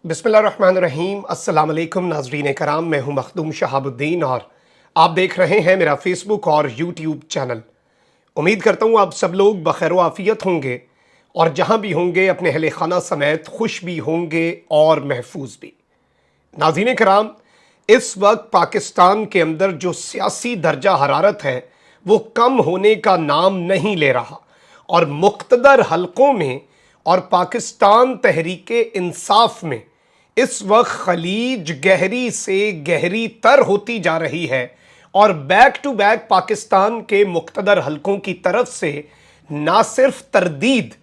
बिस्मिल्लाहिर्रहमानिर्रहीम। अस्सलाम वालेकुम नाज़रीन कराम, मैं हूं मखदूम शहाबुद्दीन और आप देख रहे हैं मेरा फेसबुक और यूट्यूब चैनल। उम्मीद करता हूं आप सब लोग बखैर व आफियत होंगे और जहां भी होंगे अपने अहले खाना समेत खुश भी होंगे और महफूज भी। नाज़रीन कराम, इस वक्त पाकिस्तान के अंदर जो सियासी दर्जा हरारत है वो कम होने का नाम नहीं ले रहा और मुख्तदर हलकों में और पाकिस्तान तहरीके इंसाफ में इस वक्त खलीज गहरी से गहरी तर होती जा रही है और बैक टू बैक पाकिस्तान के मुख्तदर हलकों की तरफ से ना सिर्फ तरदीद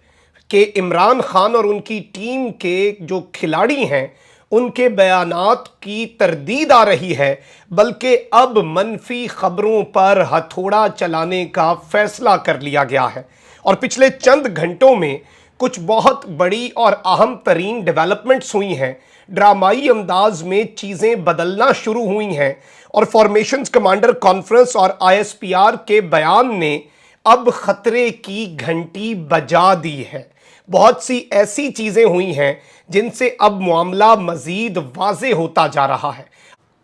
के इमरान खान और उनकी टीम के जो खिलाड़ी हैं उनके बयानात की तरदीद आ रही है, बल्कि अब मनफी खबरों पर हथौड़ा चलाने का फैसला कर लिया गया है। और पिछले चंद घंटों में कुछ बहुत बड़ी और अहम तरीन डेवलपमेंट्स हुई हैं। ड्रामाई अंदाज में चीज़ें बदलना शुरू हुई हैं और फॉर्मेशंस कमांडर कॉन्फ्रेंस और आईएसपीआर के बयान ने अब खतरे की घंटी बजा दी है। बहुत सी ऐसी चीज़ें हुई हैं जिनसे अब मामला मज़ीद वाज़े होता जा रहा है।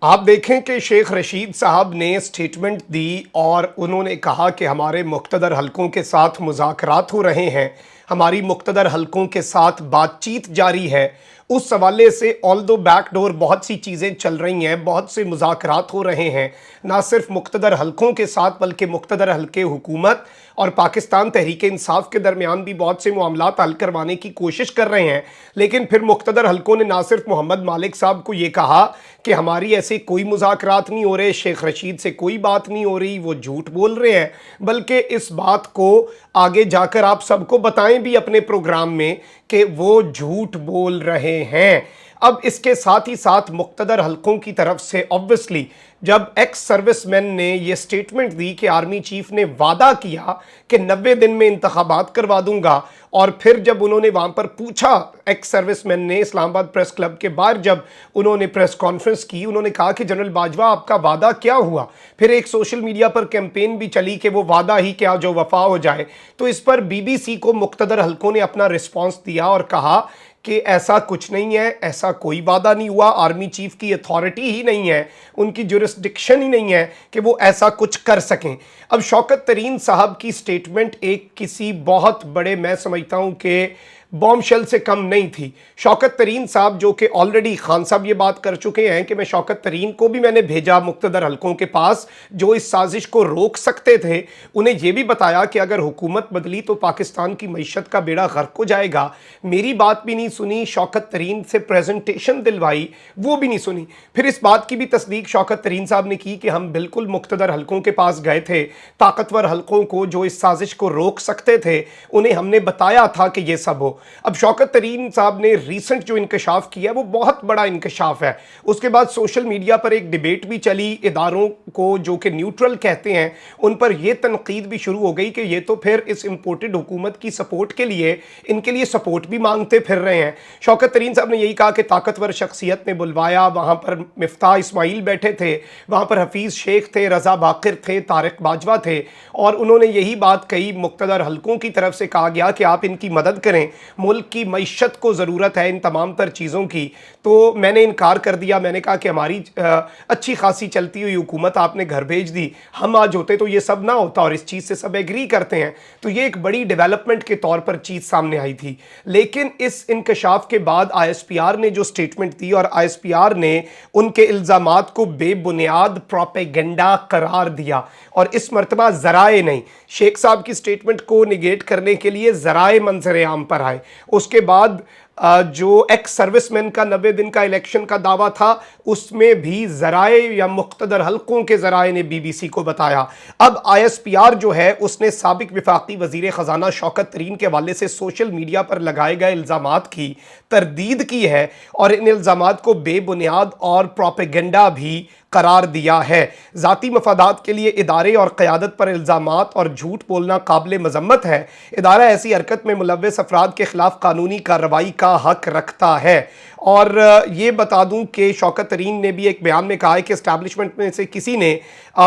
आप देखें कि शेख रशीद साहब ने स्टेटमेंट दी और उन्होंने कहा कि हमारे मुख्तदर हलकों के साथ मुज़ाकरात हो रहे हैं, हमारी मुख्तदर हलकों के साथ बातचीत जारी है। उस हवाले से ऑल्दो बैकडोर बहुत सी चीज़ें चल रही हैं, बहुत से मुज़ाकरात हो रहे हैं, ना सिर्फ मुख्तदर हलकों के साथ बल्कि मुख्तदर हलके हुकूमत और पाकिस्तान तहरीक इंसाफ के दरमियान भी बहुत से मामलात हल करवाने की कोशिश कर रहे हैं। लेकिन फिर मुख्तदर हलकों ने ना सिर्फ मोहम्मद मालिक साहब को ये कहा कि हमारी ऐसे कोई मुज़ाकरात नहीं हो रहे, शेख रशीद से कोई बात नहीं हो रही, वो झूठ बोल रहे हैं, बल्कि इस बात को आगे जाकर आप सबको बताएं भी अपने प्रोग्राम में कि वो झूठ बोल रहे हैं। अब इसके साथ ही साथ मुख्तदर हलकों की तरफ से ऑब्वियसली जब एक्स सर्विसमैन ने ये स्टेटमेंट दी कि आर्मी चीफ ने वादा किया कि 90 दिन में इंतखाबात करवा दूंगा, और फिर जब उन्होंने वहाँ पर पूछा, एक्स सर्विसमैन ने इस्लामाबाद प्रेस क्लब के बाहर जब उन्होंने प्रेस कॉन्फ्रेंस की, उन्होंने कहा कि जनरल बाजवा आपका वादा क्या हुआ। फिर एक सोशल मीडिया पर कैंपेन भी चली कि वो वादा ही क्या जो वफा हो जाए। तो इस पर बीबीसी को मुख्तदर हलकों ने अपना रिस्पॉन्स दिया और कहा कि ऐसा कुछ नहीं है, ऐसा कोई वादा नहीं हुआ, आर्मी चीफ की अथॉरिटी ही नहीं है, उनकी जुरिस्डिक्शन ही नहीं है कि वो ऐसा कुछ कर सकें। अब शौकत तरीन साहब की स्टेटमेंट एक किसी बहुत बड़े, मैं समझता हूं कि बॉम्बशेल से कम नहीं थी। शौकत तरीन साहब जो कि ऑलरेडी खान साहब ये बात कर चुके हैं कि मैं शौकत तरीन को भी मैंने भेजा मुख्तदर हलकों के पास जो इस साजिश को रोक सकते थे। उन्हें यह भी बताया कि अगर हुकूमत बदली तो पाकिस्तान की मईशत का बेड़ा गर्क हो जाएगा। मेरी बात भी नहीं सुनी, शौकत तरीन से प्रेजेंटेशन दिलवाई, वो भी नहीं सुनी। फिर इस बात की भी तस्दीक शौकत तरीन साहब ने की कि हम बिल्कुल मुख्तदर हलकों के पास गए थे, ताकतवर हलकों को जो इस साजिश को रोक सकते थे उन्हें हमने बताया था कि ये सब हो। अब शौकत तरीन साहब ने रीसेंट जो इंकशाफ किया वो बहुत बड़ा इंकशाफ है। उसके बाद सोशल मीडिया पर एक डिबेट भी चली, इदारों को जो कि न्यूट्रल कहते हैं उन पर यह तनकीद भी शुरू हो गई कि ये तो फिर इस इंपोर्टेड हुकूमत की सपोर्ट के लिए इनके लिए सपोर्ट भी मांगते फिर रहे हैं। शौकत तरीन साहब ने यही कहा कि ताकतवर शख्सियत ने बुलवाया, वहाँ पर मिफ्ताह इस्माइल बैठे थे, वहाँ पर हफीज़ शेख थे, रज़ा बाकिर थे, तारिक बाजवा थे, और उन्होंने यही बात कही, मुख्तदर हलकों की तरफ से कहा गया कि आप इनकी मदद करें, मुल्क की मईशत को ज़रूरत है इन तमाम तर चीज़ों की। तो मैंने इनकार कर दिया, मैंने कहा कि हमारी अच्छी खासी चलती हुई हुकूमत आपने घर भेज दी, हम आज होते तो ये सब ना होता, और इस चीज़ से सब एग्री करते हैं। तो ये एक बड़ी डेवलपमेंट के तौर पर चीज़ सामने आई थी। लेकिन इस इंकशाफ के बाद आईएसपीआर ने जो स्टेटमेंट दी और आईएसपीआर ने उनके इल्ज़ामात को बेबुनियाद प्रोपेगेंडा करार दिया, और इस मरतबा ज़राए नहीं, शेख साहब की स्टेटमेंट को निगेट करने के लिए ज़राए मंजर आम पर आए। उसके बाद जो एक्स सर्विसमैन का 90 दिन का इलेक्शन का दावा था उसमें भी ज़राए या मुख्तदर हलकों के ज़राए ने बीबीसी को बताया। अब आईएसपीआर जो है उसने साबिक वफाकी वज़ीर ख़जाना शौकत तरीन के हवाले से सोशल मीडिया पर लगाए गए इल्ज़ामात की तरदीद की है और इन इल्ज़ामात को बेबुनियाद और प्रोपेगेंडा भी करार दिया है। ज़ाती मफादात के लिए इदारे और क़यादत पर इल्ज़ामात और झूठ बोलना काबिल मज़म्मत है। इदारा ऐसी हरकत में मुलव्वस अफराद के खिलाफ कानूनी कार्रवाई का हक रखता है। اور یہ بتا دوں کہ شوکت ترین نے بھی ایک بیان میں کہا ہے کہ اسٹیبلشمنٹ میں سے کسی نے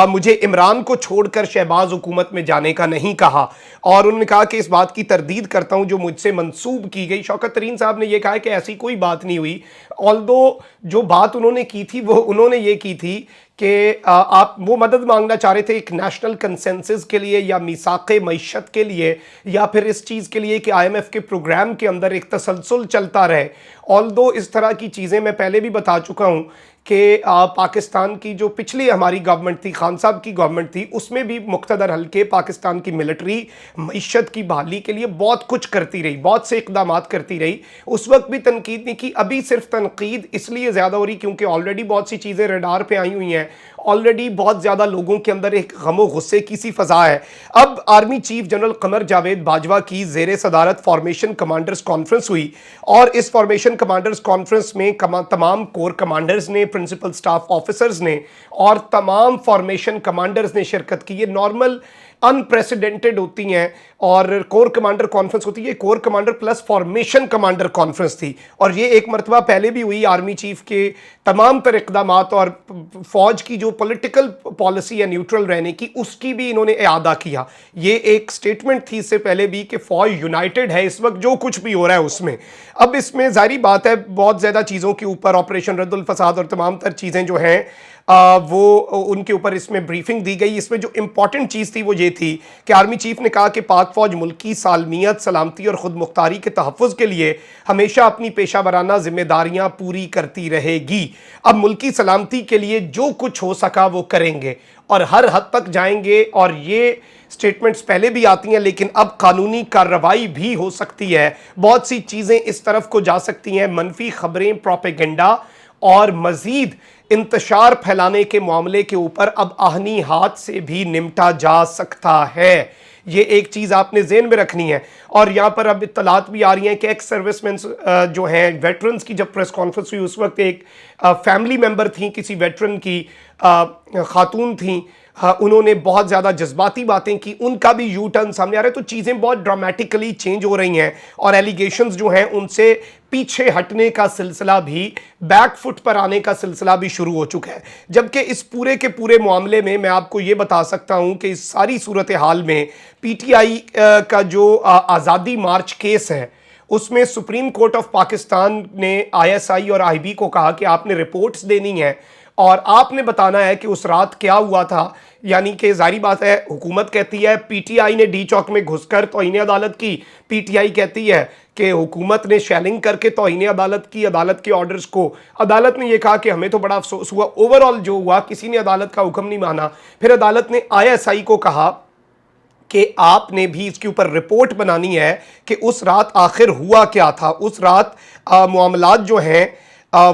مجھے عمران کو چھوڑ کر شہباز حکومت میں جانے کا نہیں کہا، اور انہوں نے کہا کہ اس بات کی تردید کرتا ہوں جو مجھ سے منسوب کی گئی۔ شوکت ترین صاحب نے یہ کہا کہ ایسی کوئی بات نہیں ہوئی، آلدو جو بات انہوں نے کی تھی وہ انہوں نے یہ کی تھی کہ آپ وہ مدد مانگنا چاہ رہے تھے ایک نیشنل کنسنسس کے لیے یا میثاق معیشت کے لیے، یا پھر اس چیز کے لیے کہ آئی ایم ایف کے پروگرام کے اندر ایک تسلسل چلتا رہے۔ آلدو اس طرح کی چیزیں میں پہلے بھی بتا چکا ہوں کہ پاکستان کی جو پچھلی ہماری گورنمنٹ تھی، خان صاحب کی گورنمنٹ تھی، اس میں بھی مقتدر حلقے پاکستان کی ملٹری معیشت کی بحالی کے لیے بہت کچھ کرتی رہی، بہت سے اقدامات کرتی رہی۔ اس وقت بھی تنقید نہیں کی، ابھی صرف تنقید اس لیے زیادہ ہو رہی کیونکہ آلریڈی بہت سی چیزیں ریڈار پہ آئی ہوئی ہیں، آلریڈی بہت زیادہ لوگوں کے اندر ایک غم و غصے کی سی فضا ہے۔ اب army chief general Qamar Javed Bajwa کی زیر صدارت فارمیشن کمانڈرز کانفرنس ہوئی، اور اس فارمیشن کمانڈرز کانفرنس میں تمام کور کمانڈرز نے، پرنسپل سٹاف آفیسرز نے اور تمام فارمیشن کمانڈرز نے شرکت کی۔ یہ نارمل انپریسیڈنٹڈ ہوتی ہیں اور کور کمانڈر کانفرنس ہوتی ہے، corps commander plus formation commander conference تھی، اور یہ ایک مرتبہ پہلے بھی ہوئی۔ آرمی چیف کے تمام تر اقدامات اور فوج کی جو پولیٹیکل پالیسی ہے نیوٹرل رہنے کی، اس کی بھی انہوں نے اعادہ کیا۔ یہ ایک سٹیٹمنٹ تھی اس سے پہلے بھی کہ فوج یونائٹڈ ہے اس وقت جو کچھ بھی ہو رہا ہے اس میں۔ اب اس میں ظاہری بات ہے بہت زیادہ چیزوں کے اوپر آپریشن رد الفساد اور تمام تر چیزیں جو ہیں وہ ان کے اوپر اس میں بریفنگ دی گئی۔ اس میں جو امپورٹنٹ چیز تھی وہ یہ تھی کہ آرمی چیف نے کہا کہ پاک فوج ملکی سالمیت، سلامتی اور خود مختاری کے تحفظ کے لیے ہمیشہ اپنی پیشہ ورانہ ذمہ داریاں پوری کرتی رہے گی۔ اب ملکی سلامتی کے لیے جو کچھ ہو سکا وہ کریں گے اور ہر حد تک جائیں گے، اور یہ سٹیٹمنٹس پہلے بھی آتی ہیں لیکن اب قانونی کارروائی بھی ہو سکتی ہے۔ بہت سی چیزیں اس طرف کو جا سکتی ہیں، منفی خبریں، پروپیگنڈا اور مزید انتشار پھیلانے کے معاملے کے اوپر اب آہنی ہاتھ سے بھی نمٹا جا سکتا ہے۔ یہ ایک چیز آپ نے ذہن میں رکھنی ہے۔ اور یہاں پر اب اطلاعات بھی آ رہی ہیں کہ ایکس سروس مینس جو ہیں، ویٹرنز کی جب پریس کانفرنس ہوئی اس وقت ایک فیملی ممبر تھیں کسی ویٹرن کی، خاتون تھیں، انہوں نے بہت زیادہ جذباتی باتیں کی، ان کا بھی یو ٹرن سامنے آ رہا ہے۔ تو چیزیں بہت ڈرامیٹکلی چینج ہو رہی ہیں اور ایلیگیشنز جو ہیں ان سے پیچھے ہٹنے کا سلسلہ بھی، بیک فٹ پر آنے کا سلسلہ بھی شروع ہو چکا ہے۔ جبکہ اس پورے کے پورے معاملے میں میں آپ کو یہ بتا سکتا ہوں کہ اس ساری صورتحال میں پی ٹی آئی کا جو آزادی مارچ کیس ہے اس میں سپریم کورٹ آف پاکستان نے آئی ایس آئی اور آئی بی کو کہا کہ آپ نے رپورٹس دینی ہیں اور آپ نے بتانا ہے کہ اس رات کیا ہوا تھا۔ یعنی کہ ظاہری بات ہے، حکومت کہتی ہے پی ٹی آئی نے ڈی چوک میں گھس کر توہین عدالت کی، پی ٹی آئی کہتی ہے کہ حکومت نے شیلنگ کر کے توہین عدالت کی، عدالت کے آرڈرز کو۔ عدالت نے یہ کہا کہ ہمیں تو بڑا افسوس ہوا، اوورآل جو ہوا کسی نے عدالت کا حکم نہیں مانا۔ پھر عدالت نے آئی ایس آئی کو کہا کہ آپ نے بھی اس کے اوپر رپورٹ بنانی ہے کہ اس رات آخر ہوا کیا تھا، اس رات معاملات جو ہیں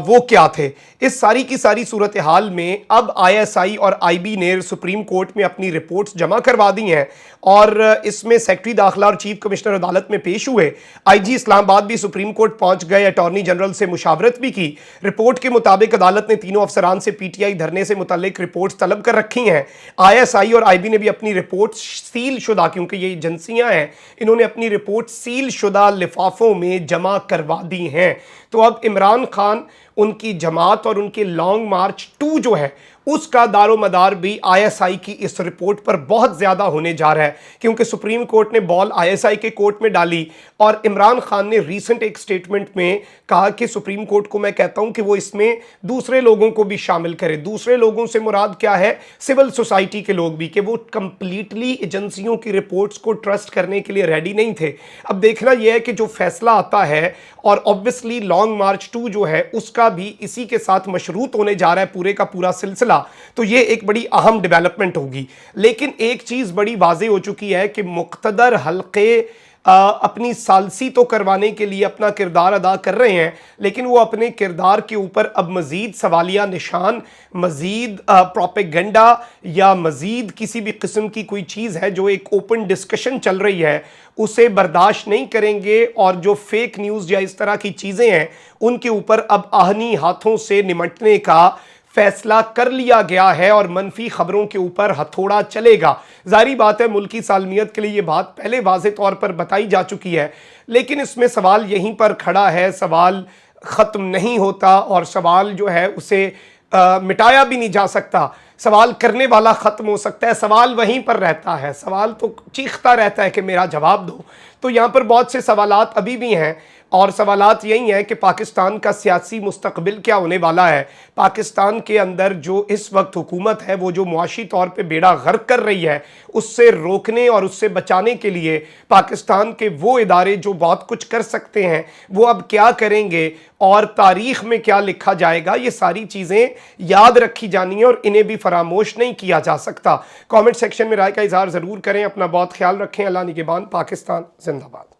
وہ کیا تھے۔ اس ساری کی ساری صورتحال میں اب آئی ایس آئی اور آئی بی نے سپریم کورٹ میں اپنی رپورٹس جمع کروا دی ہیں، اور اس میں سیکرٹری داخلہ اور چیف کمشنر عدالت میں پیش ہوئے۔ آئی جی اسلام آباد بھی سپریم کورٹ پہنچ گئے، اٹارنی جنرل سے مشاورت بھی کی۔ رپورٹ کے مطابق عدالت نے تینوں افسران سے پی ٹی آئی دھرنے سے متعلق رپورٹس طلب کر رکھی ہیں۔ آئی ایس آئی اور آئی بی نے بھی اپنی رپورٹس سیل شدہ، کیونکہ یہ ایجنسیاں ہیں، انہوں نے اپنی رپورٹ سیل شدہ لفافوں میں جمع کروا دی ہیں۔ تو اب عمران خان، ان کی جماعت اور ان کے لانگ مارچ 2 جو ہے اس کا دار و مدار بھی آئی ایس آئی کی اس رپورٹ پر بہت زیادہ ہونے جا رہا ہے، کیونکہ سپریم کورٹ نے بال آئی ایس آئی کے کورٹ میں ڈالی، اور عمران خان نے ریسنٹ ایک سٹیٹمنٹ میں کہا کہ سپریم کورٹ کو میں کہتا ہوں کہ وہ اس میں دوسرے لوگوں کو بھی شامل کرے۔ دوسرے لوگوں سے مراد کیا ہے؟ سول سوسائٹی کے لوگ بھی، کہ وہ کمپلیٹلی ایجنسیوں کی رپورٹس کو ٹرسٹ کرنے کے لیے ریڈی نہیں تھے۔ اب دیکھنا یہ ہے کہ جو فیصلہ آتا ہے، اور obviously لانگ مارچ 2 جو ہے اس کا بھی اسی کے ساتھ مشروط ہونے جا رہا ہے پورے کا پورا سلسلہ، تو یہ ایک بڑی اہم ڈیولپمنٹ ہوگی۔ لیکن ایک چیز بڑی واضح ہو چکی ہے کہ مقتدر حلقے اپنی ثالثی تو کروانے کے لیے اپنا کردار ادا کر رہے ہیں، لیکن وہ اپنے کردار کے اوپر اب مزید سوالیہ نشان، مزید پروپیگنڈا یا مزید کسی بھی قسم کی کوئی چیز ہے جو ایک اوپن ڈسکشن چل رہی ہے اسے برداشت نہیں کریں گے، اور جو فیک نیوز یا اس طرح کی چیزیں ہیں ان کے اوپر اب آہنی ہاتھوں سے نمٹنے کا فیصلہ کر لیا گیا ہے، اور منفی خبروں کے اوپر ہتھوڑا چلے گا۔ ظاہری بات ہے ملکی سالمیت کے لیے یہ بات پہلے واضح طور پر بتائی جا چکی ہے، لیکن اس میں سوال یہیں پر کھڑا ہے، سوال ख़त्म नहीं होता और सवाल जो है उसे मिटाया भी नहीं जा सकता। सवाल करने वाला ख़त्म हो सकता है, सवाल वहीं पर रहता है, सवाल तो चीखता रहता है कि मेरा जवाब दो। तो यहाँ पर बहुत से सवालात अभी भी हैं और सवालात यही हैं कि पाकिस्तान का सियासी मुस्तकबिल क्या होने वाला है। पाकिस्तान के अंदर जो इस वक्त हुकूमत है वो जो मुआशी तौर पे बेड़ा गर्क कर रही है, उससे रोकने और उससे बचाने के लिए पाकिस्तान के वो इदारे जो बहुत कुछ कर सकते हैं वो अब क्या करेंगे और तारीख़ में क्या लिखा जाएगा, ये सारी चीज़ें याद रखी जानी है और इन्हें भी फरामोश नहीं किया जा सकता। कमेंट सेक्शन में राय का इजहार ज़रूर करें। अपना बहुत ख्याल रखें। अल्लाह निगहबान। पाकिस्तान जिंदाबाद।